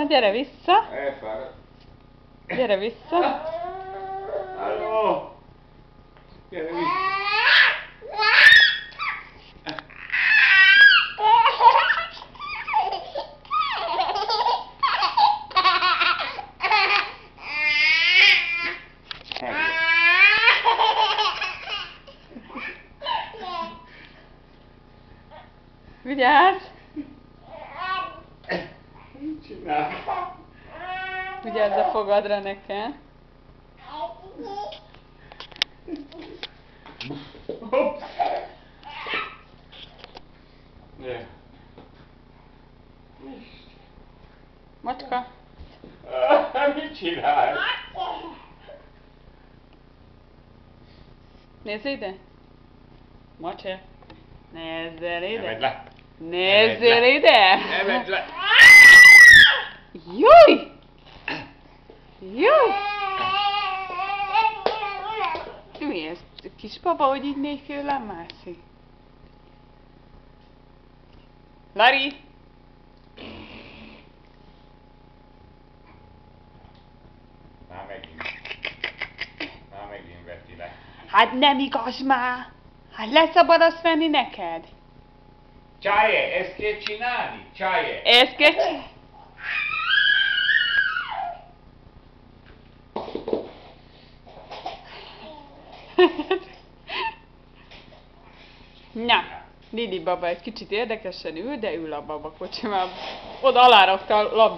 gyere vissza. Elfáradt. Gyere vissza. Halló! Gyere vissza. Vigyázz! Mit csinál? Vigyázz a fogadra nekem. Hopp! Ne. Macska. Mit csinál? Nézz ide! Macsa! Nézzél ide! Emeld le! Nézzél ide! Emeld le! Júj! Júj! Mi ez? Kisbaba, hogy így nélkül lemászik? Lari! Már megint veti le. Hát nem igaz már! Hát leszabad azt venni neked? Csáje, ezt kell csinálni? Csáje! Ezt kell csinálni? Na, Lili baba egy kicsit érdekesen ül, de ül a babakocsimában. Oda alárakta a labdát.